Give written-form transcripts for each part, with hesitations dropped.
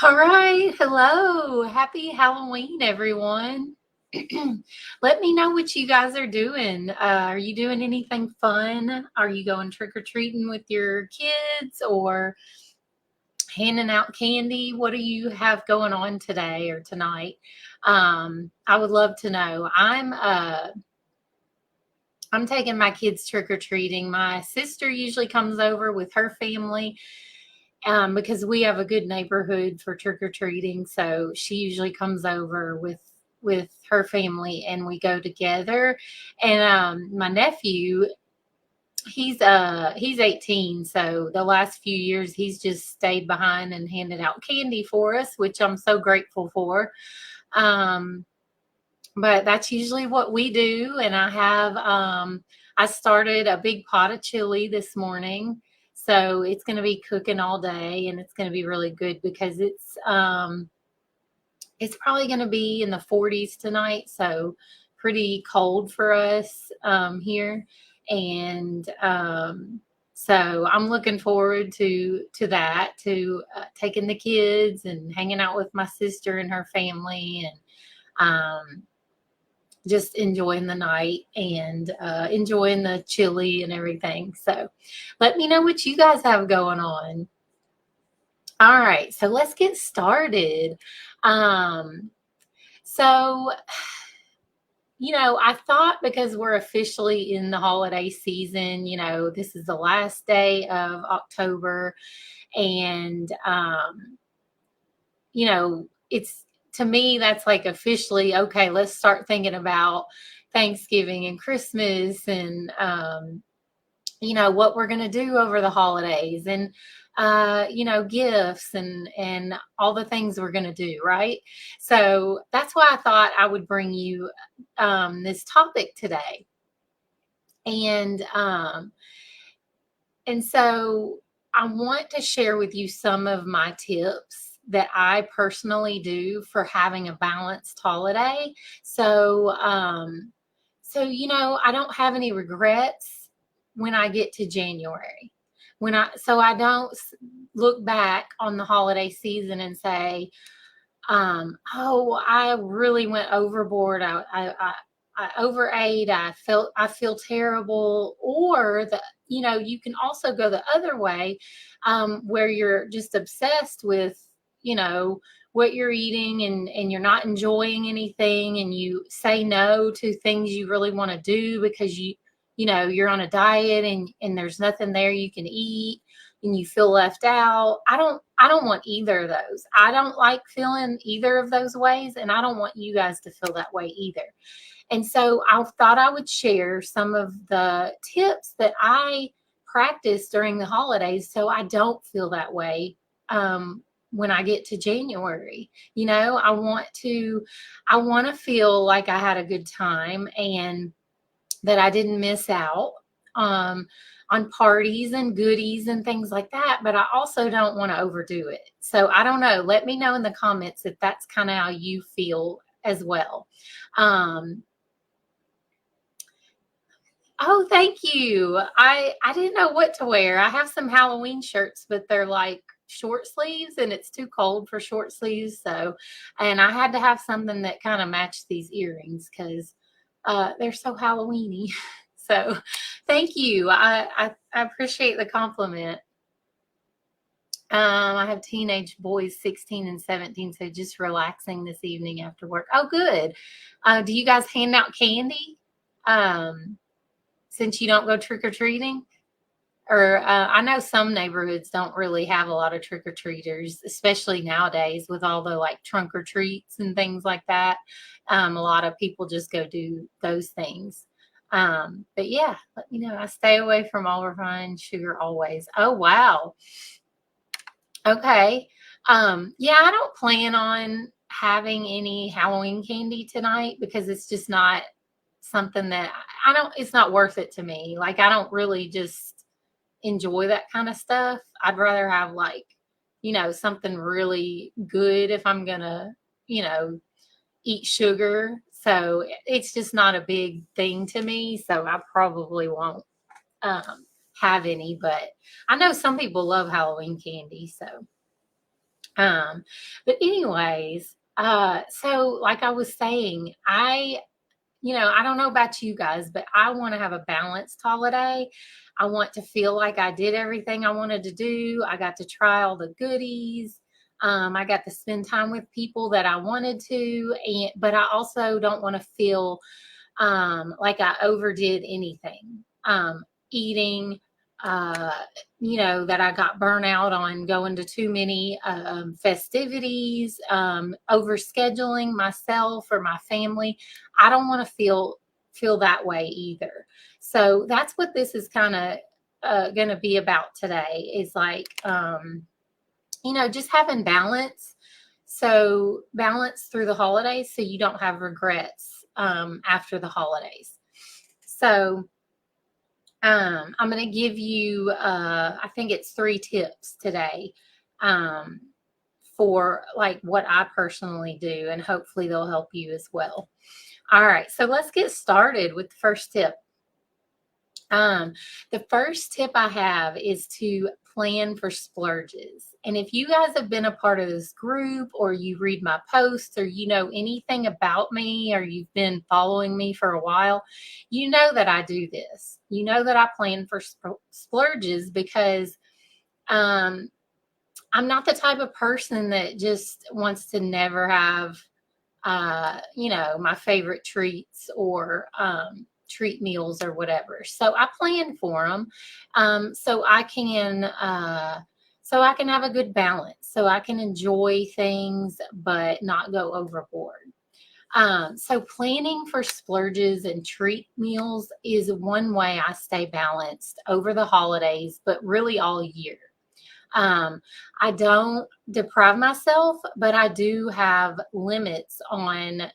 All right. Hello. Happy Halloween, everyone. Let me know what you guys are doing. Are you doing anything fun? Are you going trick or treating with your kids or handing out candy? What do you have going on today or tonight? I would love to know. I'm taking my kids trick or treating. My sister usually comes over with her family because we have a good neighborhood for trick or treating. So she usually comes over with her family, and we go together. And my nephew, he's 18, so the last few years he's just stayed behind and handed out candy for us, which I'm so grateful for. Um, but that's usually what we do. And I started a big pot of chili this morning. So it's going to be cooking all day, and it's going to be really good because it's probably going to be in the 40s tonight. So pretty cold for us here. And so I'm looking forward to that, to taking the kids and hanging out with my sister and her family, and just enjoying the night and enjoying the chili and everything. So let me know what you guys have going on. All right, so let's get started. Um, so, I thought because we're officially in the holiday season, this is the last day of October, and it's, to me, that's like officially okay. Let's start thinking about Thanksgiving and Christmas, and what we're going to do over the holidays, and gifts, and all the things we're going to do, right? So that's why I thought I would bring you this topic today. And so I want to share with you some of my tips that I personally do for having a balanced holiday. So I don't have any regrets when I get to January. I don't look back on the holiday season and say, oh, I really went overboard. I overate. I feel terrible. Or you can also go the other way, where you're just obsessed with, what you're eating, and you're not enjoying anything, and you say no to things you really want to do because you're on a diet, and there's nothing there you can eat, and you feel left out. I don't want either of those. I don't like feeling either of those ways, and I don't want you guys to feel that way either. And so I thought I would share some of the tips that I practice during the holidays so I don't feel that way when I get to January. I want to feel like I had a good time, and that I didn't miss out um, on parties and goodies and things like that, but I also don't want to overdo it. So I don't know. Let me know in the comments if that's kind of how you feel as well. Um, oh, thank you. I didn't know what to wear. I have some Halloween shirts, but they're like short sleeves, and it's too cold for short sleeves. And I had to have something that kind of matched these earrings because they're so Halloweeny. So thank you. I appreciate the compliment. I have teenage boys, 16 and 17, so just relaxing this evening after work. Oh, good. Do you guys hand out candy since you don't go trick or treating? Or I know some neighborhoods don't really have a lot of trick or treaters, especially nowadays with all the like trunk or treats and things like that. A lot of people just go do those things. But yeah, let me know. I stay away from all refined sugar always. Oh, wow. Okay. Yeah, I don't plan on having any Halloween candy tonight because it's just not something that I don't, it's not worth it to me. Like, I don't really just enjoy that kind of stuff. I'd rather have like, something really good if I'm gonna, you know, eat sugar. So it's just not a big thing to me. So I probably won't have any, but I know some people love Halloween candy. So But anyways, so like I was saying, I don't know about you guys, but I want to have a balanced holiday. I want to feel like I did everything I wanted to do. I got to try all the goodies. I got to spend time with people that I wanted to, but I also don't want to feel like I overdid anything. Eating, uh, that I got burnt out on going to too many festivities, overscheduling myself or my family. I don't want to feel that way either. So that's what this is kind of going to be about today. Is like, just having balance. So balance through the holidays, so you don't have regrets after the holidays. So I'm going to give you, I think it's 3 tips today for like what I personally do, and hopefully they'll help you as well. All right, so let's get started with the first tip. The first tip I have is to plan for splurges. And if you guys have been a part of this group, or you read my posts, or you know anything about me, or you've been following me for a while, you know that I do this. You know that I plan for splurges because I'm not the type of person that just wants to never have, my favorite treats or treat meals or whatever. So I plan for them, so I can have a good balance, so I can enjoy things but not go overboard. So planning for splurges and treat meals is one way I stay balanced over the holidays, but really all year. I don't deprive myself, but I do have limits on,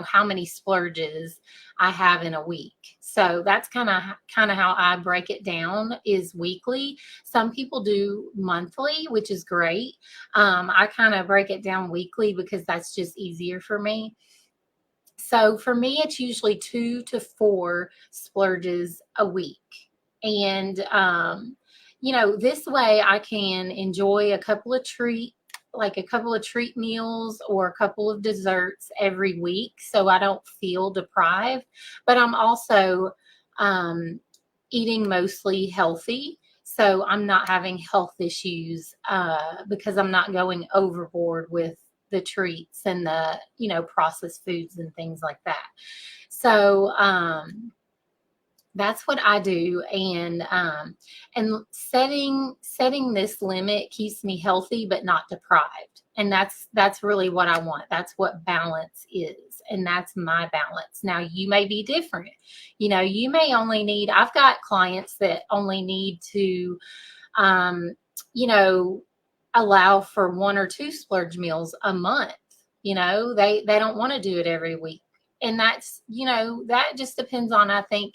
how many splurges I have in a week. So that's kind of how I break it down, is weekly. Some people do monthly, which is great. I kind of break it down weekly because that's just easier for me. So for me, it's usually 2 to 4 splurges a week. And, this way I can enjoy a couple of treat meals or a couple of desserts every week, so I don't feel deprived. But I'm also eating mostly healthy, so I'm not having health issues because I'm not going overboard with the treats and the processed foods and things like that. So that's what I do, and setting this limit keeps me healthy but not deprived, and that's really what I want. That's what balance is, and that's my balance. Now you may be different. You may only need. I've got clients that only need to, um, you know, allow for 1 or 2 splurge meals a month. They don't want to do it every week, and that's that just depends on, I think,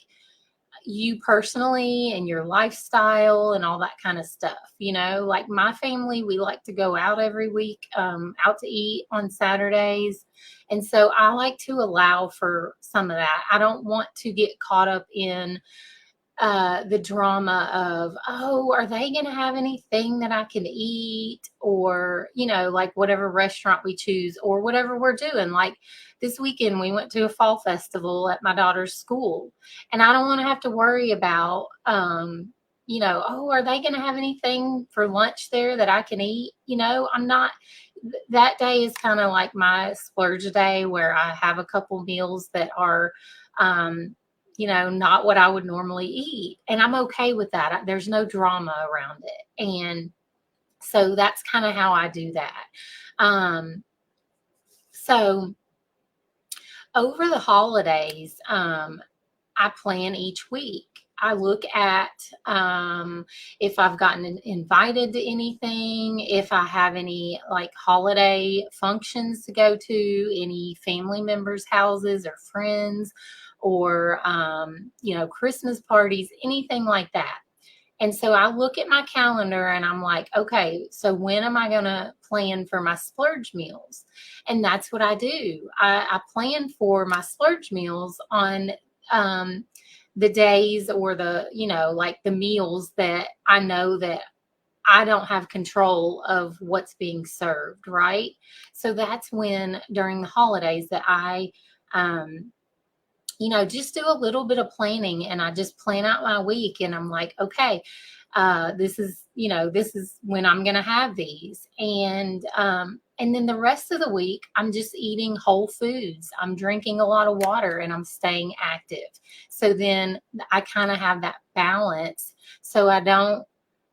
you personally and your lifestyle and all that kind of stuff. Like my family, we like to go out every week, out to eat on Saturdays. And so I like to allow for some of that. I don't want to get caught up in the drama of, oh, are they going to have anything that I can eat? Or, like whatever restaurant we choose or whatever we're doing. Like this weekend, we went to a fall festival at my daughter's school, and I don't want to have to worry about, oh, are they going to have anything for lunch there that I can eat? I'm not. That day is kind of like my splurge day, where I have a couple meals that are, not what I would normally eat. And I'm okay with that. There's no drama around it. And so that's kind of how I do that. So over the holidays, I plan each week. I look at if I've gotten invited to anything, if I have any like holiday functions to go to, any family members' houses or friends, or Christmas parties, anything like that. And so I look at my calendar and I'm like, okay, so when am I going to plan for my splurge meals? And that's what I do. I plan for my splurge meals on the days, or the, like the meals that I know that I don't have control of what's being served, right? So that's when during the holidays that I, just do a little bit of planning, and I just plan out my week, and I'm like, okay, this is when I'm going to have these. And then the rest of the week, I'm just eating whole foods. I'm drinking a lot of water and I'm staying active. So then I kind of have that balance. So I don't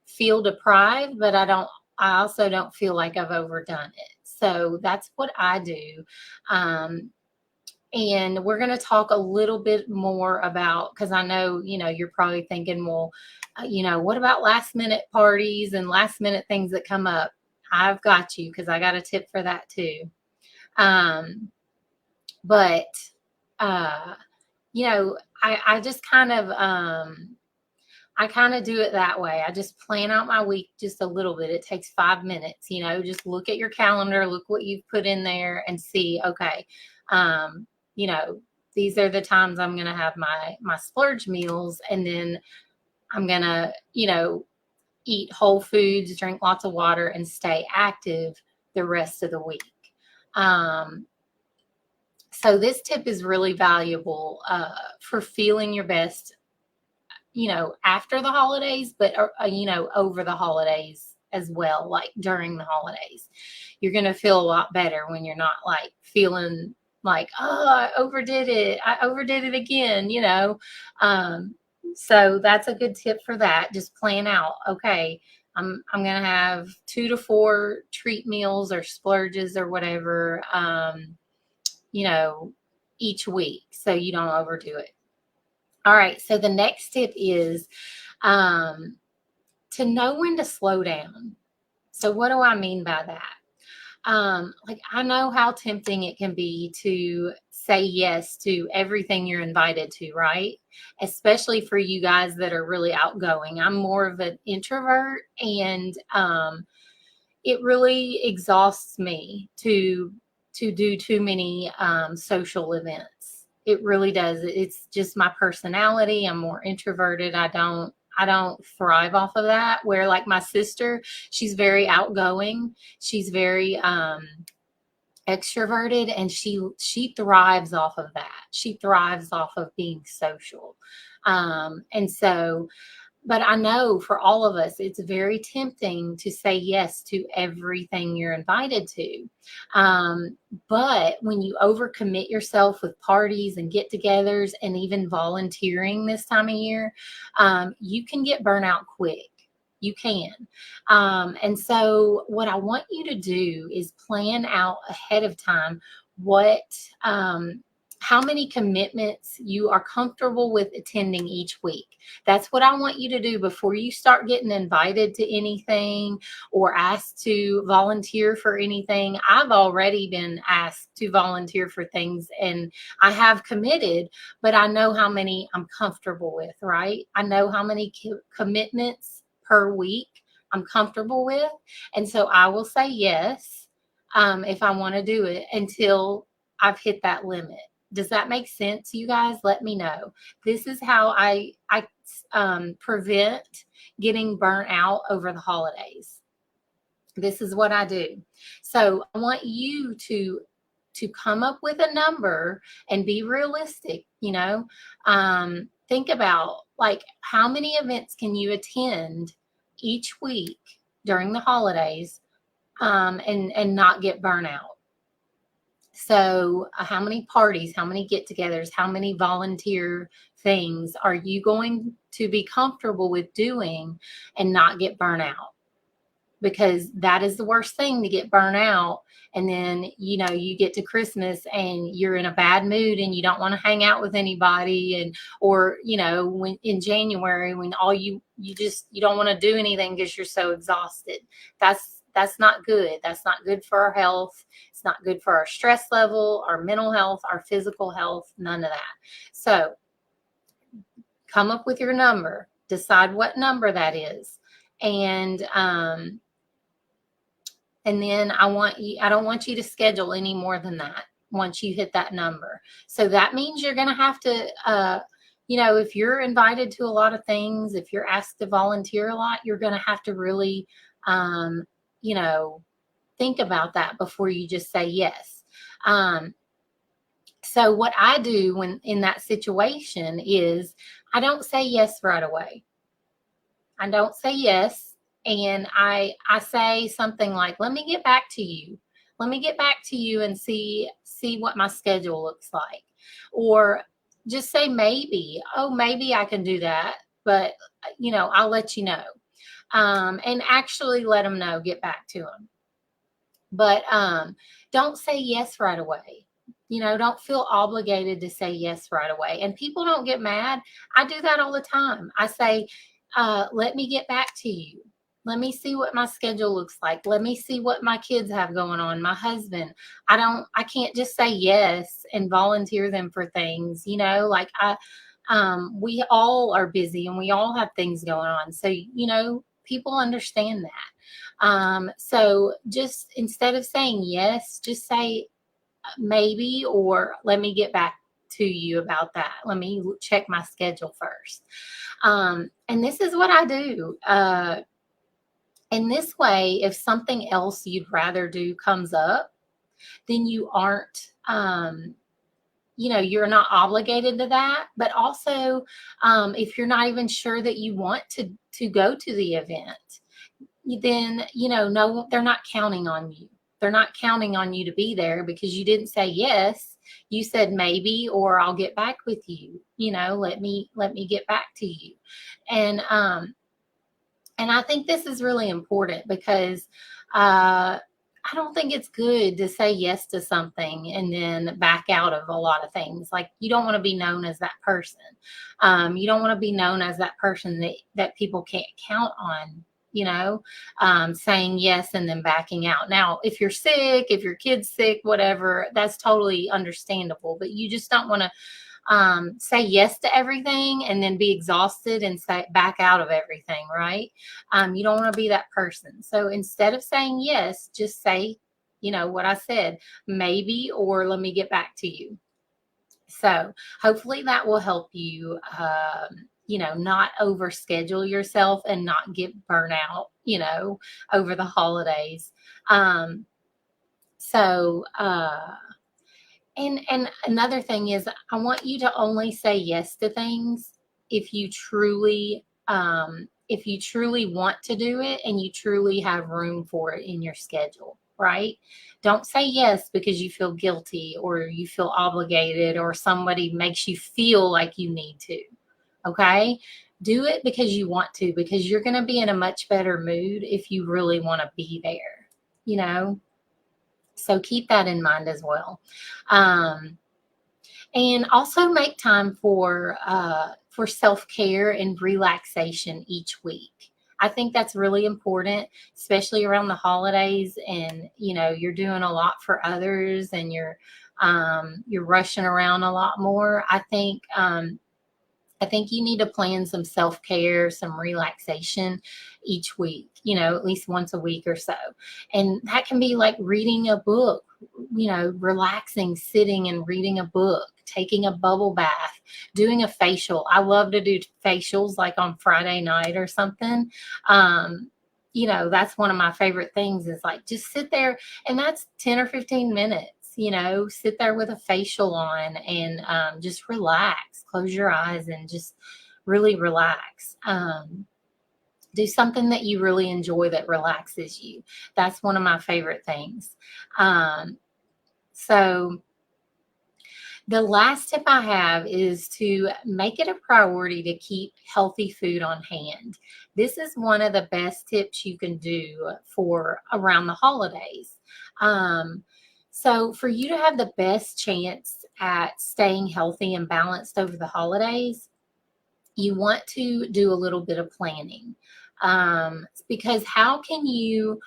feel deprived, but I also don't feel like I've overdone it. So that's what I do. And we're going to talk a little bit more about, because I know, you're probably thinking, well, what about last minute parties and last minute things that come up? I've got you, because I got a tip for that too. But, I just I kind of do it that way. I just plan out my week just a little bit. It takes 5 minutes, just look at your calendar, look what you've put in there and see, okay, um, you know, these are the times I'm going to have my splurge meals. And then I'm going to, eat whole foods, drink lots of water, and stay active the rest of the week. So this tip is really valuable for feeling your best, after the holidays, but, over the holidays as well, like during the holidays. You're going to feel a lot better when you're not like feeling like, oh, I overdid it. I overdid it again, So that's a good tip for that. Just plan out, okay, I'm going to have 2 to 4 treat meals or splurges or whatever, each week, so you don't overdo it. All right, so the next tip is to know when to slow down. So what do I mean by that? Like, I know how tempting it can be to say yes to everything you're invited to, right? Especially for you guys that are really outgoing. I'm more of an introvert, and it really exhausts me to do too many social events. It really does. It's just my personality. I'm more introverted. I don't thrive off of that. Where like my sister, she's very outgoing. She's very extroverted, and she thrives off of that. She thrives off of being social. And so, but I know for all of us, it's very tempting to say yes to everything you're invited to. But when you overcommit yourself with parties and get togethers and even volunteering this time of year, you can get burnt out quick. You can. And so what I want you to do is plan out ahead of time what, how many commitments you are comfortable with attending each week. That's what I want you to do before you start getting invited to anything or asked to volunteer for anything. I've already been asked to volunteer for things, and I have committed, but I know how many I'm comfortable with, right? I know how many commitments per week I'm comfortable with. And so I will say yes if I want to do it until I've hit that limit. Does that make sense, you guys? Let me know. This is how I prevent getting burnt out over the holidays. This is what I do. So I want you to come up with a number and be realistic. Think about like how many events can you attend each week during the holidays, and not get burnt out. So how many parties, how many get-togethers, how many volunteer things are you going to be comfortable with doing and not get burnt out? Because that is the worst thing, to get burnt out. And then, you get to Christmas and you're in a bad mood and you don't want to hang out with anybody. Or when in January, when all you don't want to do anything because you're so exhausted. That's not good. That's not good for our health. It's not good for our stress level, our mental health, our physical health, none of that. So come up with your number, decide what number that is. And then I don't want you to schedule any more than that once you hit that number. So that means you're going to have to, if you're invited to a lot of things, if you're asked to volunteer a lot, you're going to have to really, um, you know, think about that before you just say yes. So what I do when in that situation is I don't say yes right away. I don't say yes, and I say something like, "Let me get back to you. Let me get back to you and see what my schedule looks like." Or just say maybe. "Oh, maybe I can do that, but I'll let you know." And actually let them know, get back to them. But don't say yes right away. Don't feel obligated to say yes right away. And people don't get mad. I do that all the time. I say, let me get back to you. Let me see what my schedule looks like. Let me see what my kids have going on. My husband. I can't just say yes and volunteer them for things, like we all are busy and we all have things going on. So, people understand that. So just instead of saying yes, just say maybe, or let me get back to you about that. Let me check my schedule first. And this is what I do. In this way, if something else you'd rather do comes up, then you aren't, you're not obligated to that. But also, if you're not even sure that you want to go to the event, then no, they're not counting on you. They're not counting on you to be there because you didn't say yes. You said maybe, or I'll get back with you. Let me get back to you. And I think this is really important because I don't think it's good to say yes to something and then back out of a lot of things. Like, you don't want to be known as that person. You don't want to be known as that person that people can't count on, saying yes and then backing out. Now, if you're sick, if your kid's sick, whatever, that's totally understandable. But you just don't want to say yes to everything and then be exhausted and say back out of everything, right? You don't want to be that person. So instead of saying yes, just say, what I said, maybe, or let me get back to you. So hopefully that will help you, not overschedule yourself and not get burnout, over the holidays. Um, so, and another thing is, I want you to only say yes to things if you truly want to do it and you truly have room for it in your schedule, right? Don't say yes because you feel guilty or you feel obligated or somebody makes you feel like you need to. Okay? Do it because you want to, because you're going to be in a much better mood if you really want to be there, So keep that in mind as well. And also make time for self-care and relaxation each week. I think that's really important, especially around the holidays, and you're doing a lot for others and you're rushing around a lot more. I think you need to plan some self-care, some relaxation each week, at least once a week or so. And that can be like reading a book, relaxing, sitting and reading a book, taking a bubble bath, doing a facial. I love to do facials like on Friday night or something. That's one of my favorite things is like just sit there, and that's 10 or 15 minutes. Sit there with a facial on and just relax, close your eyes and just really relax. Do something that you really enjoy that relaxes you. That's one of my favorite things. So the last tip I have is to make it a priority to keep healthy food on hand. This is one of the best tips you can do for around the holidays. So for you to have the best chance at staying healthy and balanced over the holidays, you want to do a little bit of planning. Because how can you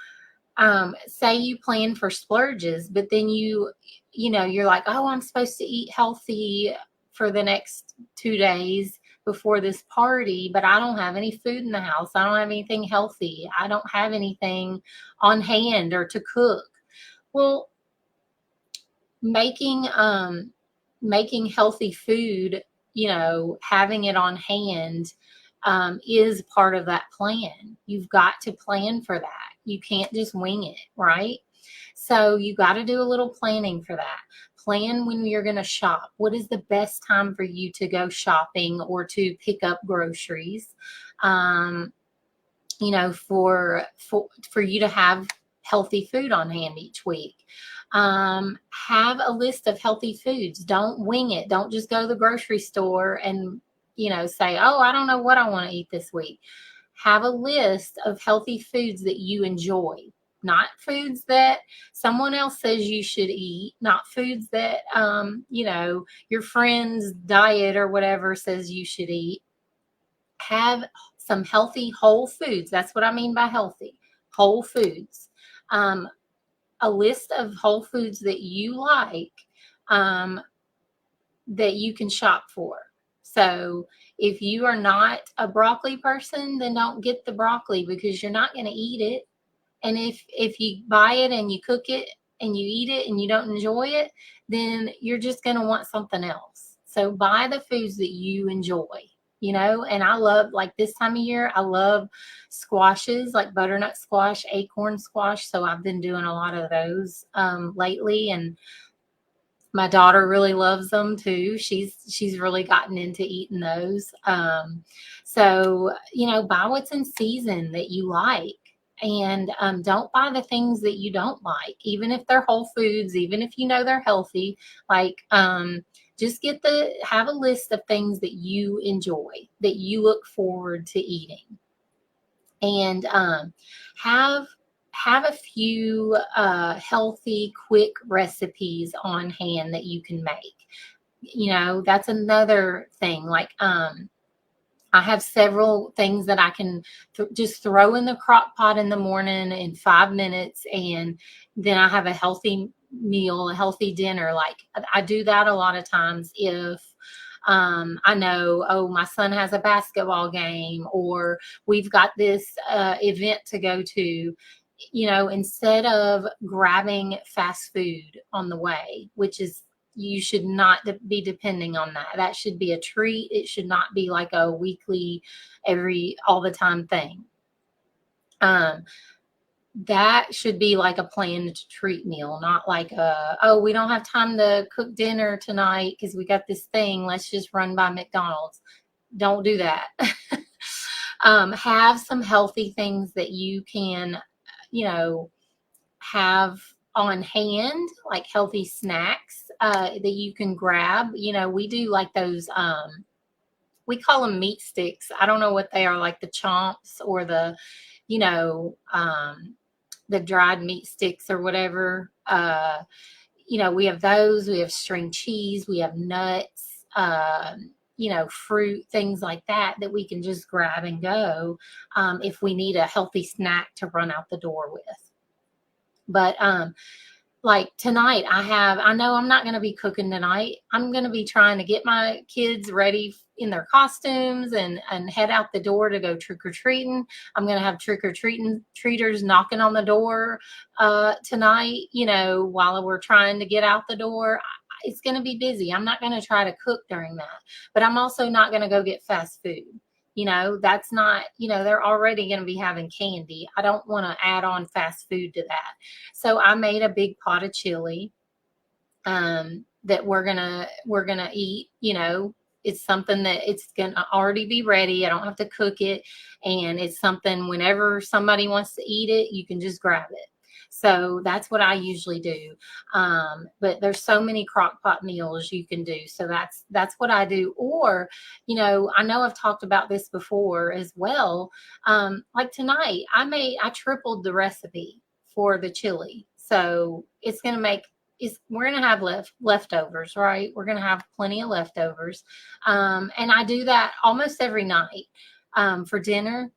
say you plan for splurges, but then you're like, oh, I'm supposed to eat healthy for the next 2 days before this party, but I don't have any food in the house. I don't have anything healthy. I don't have anything on hand or to cook. Well, making healthy food having it on hand is part of that plan. You've got to plan for that. You can't just wing it, right? So you got to do a little planning for that. Plan when you're going to shop. What is the best time for you to go shopping or to pick up groceries? For you to have healthy food on hand each week. Have a list of healthy foods. Don't wing it. Don't just go to the grocery store and say, oh, I don't know what I want to eat this week. Have a list of healthy foods that you enjoy, not foods that someone else says you should eat, not foods that your friend's diet or whatever says you should eat. Have some healthy whole foods. That's what I mean by healthy. Whole foods. A list of whole foods that you like that you can shop for. So if you are not a broccoli person, then don't get the broccoli because you're not going to eat it. And if you buy it and you cook it and you eat it and you don't enjoy it, then you're just going to want something else. So buy the foods that you enjoy. And I love, like this time of year, I love squashes, like butternut squash, acorn squash. So I've been doing a lot of those lately, and my daughter really loves them too. She's really gotten into eating those. So buy what's in season that you like. And don't buy the things that you don't like, even if they're whole foods, even if they're healthy. Like just have a list of things that you enjoy, that you look forward to eating, and have a few healthy, quick recipes on hand that you can make. That's another thing. Like I have several things that I can just throw in the crock pot in the morning in 5 minutes, and then I have a healthy meal, a healthy dinner. Like I do that a lot of times if I know, oh, my son has a basketball game, or we've got this event to go to. Instead of grabbing fast food on the way, which is, you should not be depending on that. That should be a treat. It should not be like a weekly, all the time thing. That should be like a planned treat meal, not like we don't have time to cook dinner tonight because we got this thing. Let's just run by McDonald's. Don't do that. Have some healthy things that you can, have on hand, like healthy snacks that you can grab. We do like those, we call them meat sticks. I don't know what they are, like the chomps or the, the dried meat sticks or whatever. We have those. We have string cheese. We have nuts, fruit, things like that we can just grab and go if we need a healthy snack to run out the door with. But like tonight, I know I'm not going to be cooking tonight. I'm going to be trying to get my kids ready in their costumes and head out the door to go trick-or-treating. I'm going to have trick-or-treaters knocking on the door tonight, while we're trying to get out the door. It's going to be busy. I'm not going to try to cook during that, but I'm also not going to go get fast food. That's not, they're already going to be having candy. I don't want to add on fast food to that. So I made a big pot of chili that we're going to eat. It's something that it's going to already be ready. I don't have to cook it. And it's something whenever somebody wants to eat it, you can just grab it. So that's what I usually do. But there's so many crock pot meals you can do. So that's what I do. Or, I know I've talked about this before as well. Like tonight, I tripled the recipe for the chili. So we're going to have leftovers, right? We're going to have plenty of leftovers. And I do that almost every night. For dinner,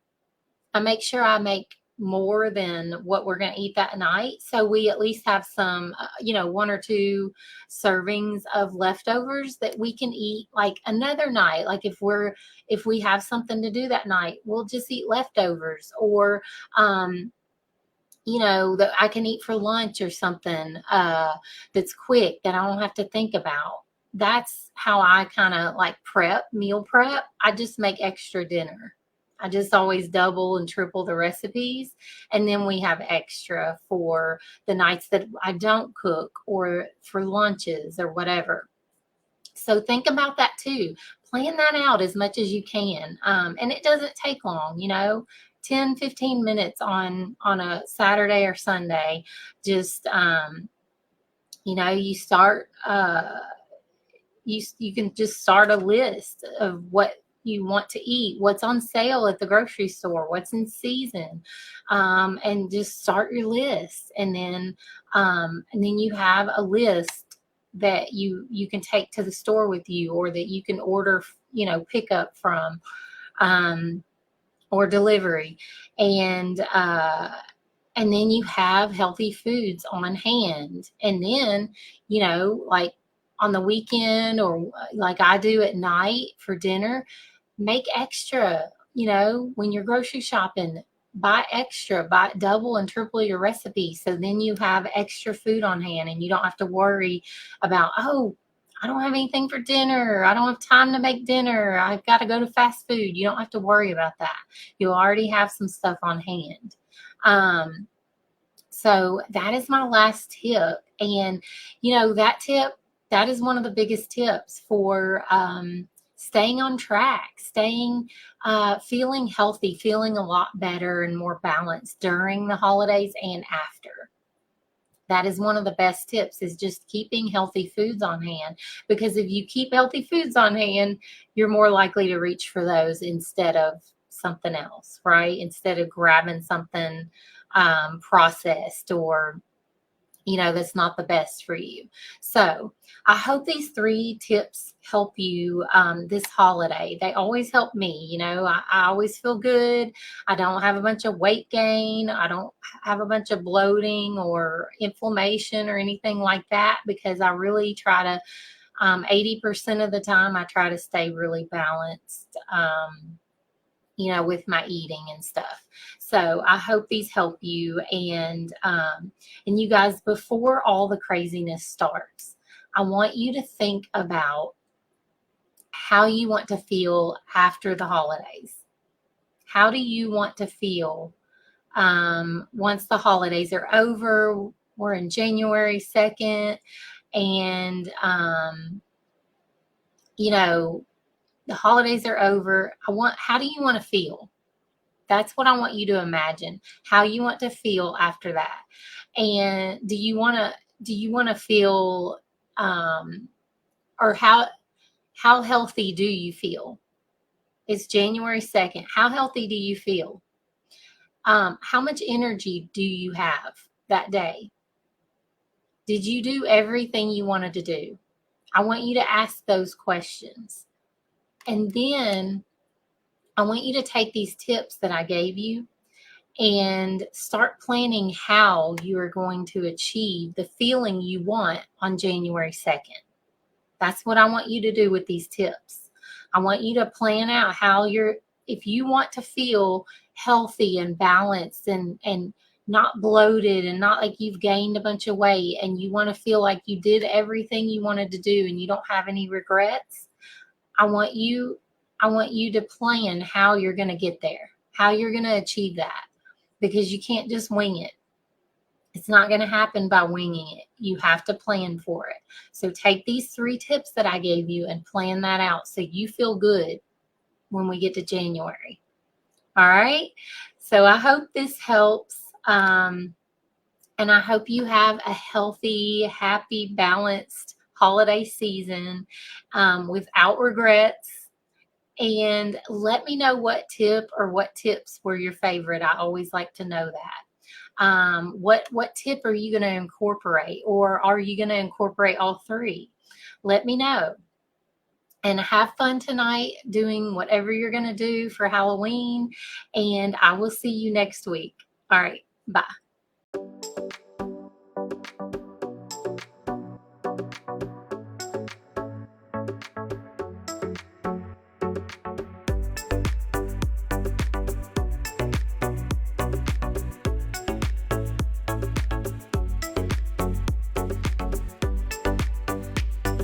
I make sure I make more than what we're going to eat that night. So we at least have some, 1 or 2 servings of leftovers that we can eat like another night. Like if we have something to do that night, we'll just eat leftovers, or, that I can eat for lunch or something that's quick that I don't have to think about. that's how I kind of like meal prep. I just make extra dinner. I just always double and triple the recipes. And then we have extra for the nights that I don't cook or for lunches or whatever. So think about that too. Plan that out as much as you can. And it doesn't take long, 10-15 minutes on a Saturday or Sunday. Just, you start, you can just start a list of what you want to eat, what's on sale at the grocery store, what's in season, and just start your list. And then you have a list that you can take to the store with you, or that you can order, pick up from, or delivery. And then you have healthy foods on hand. And then, like on the weekend, or like I do at night for dinner, make extra, when you're grocery shopping, buy extra, buy double and triple your recipe. So then you have extra food on hand and you don't have to worry about, oh, I don't have anything for dinner. I don't have time to make dinner. I've got to go to fast food. You don't have to worry about that. You already have some stuff on hand. So that is my last tip. And, that is one of the biggest tips for staying on track, feeling healthy, feeling a lot better and more balanced during the holidays and after. That is one of the best tips, is just keeping healthy foods on hand. Because if you keep healthy foods on hand, you're more likely to reach for those instead of something else, right? Instead of grabbing something processed, or that's not the best for you. So I hope these 3 tips help you this holiday. They always help me. I always feel good. I don't have a bunch of weight gain. I don't have a bunch of bloating or inflammation or anything like that, because I really try to, 80% of the time, I try to stay really balanced, with my eating and stuff. So I hope these help you. And you guys, before all the craziness starts, I want you to think about how you want to feel after the holidays. How do you want to feel once the holidays are over? We're in January 2nd, and the holidays are over. How do you want to feel? That's what I want you to imagine, how you want to feel after that. And do you want to feel, or how healthy do you feel? It's January 2nd. How healthy do you feel? How much energy do you have that day? Did you do everything you wanted to do? I want you to ask those questions. And then I want you to take these tips that I gave you and start planning how you are going to achieve the feeling you want on January 2nd. That's what I want you to do with these tips. I want you to plan out if you want to feel healthy and balanced and not bloated and not like you've gained a bunch of weight, and you want to feel like you did everything you wanted to do and you don't have any regrets, I want you to plan how you're going to get there, how you're going to achieve that, because you can't just wing it. It's not going to happen by winging it. You have to plan for it. So take these 3 tips that I gave you and plan that out so you feel good when we get to January. All right? So I hope this helps. And I hope you have a healthy, happy, balanced holiday season without regrets. And let me know what tip or what tips were your favorite. I always like to know that. What tip are you going to incorporate, or are you going to incorporate all 3? Let me know. And have fun tonight doing whatever you're going to do for Halloween. And I will see you next week. All right. Bye.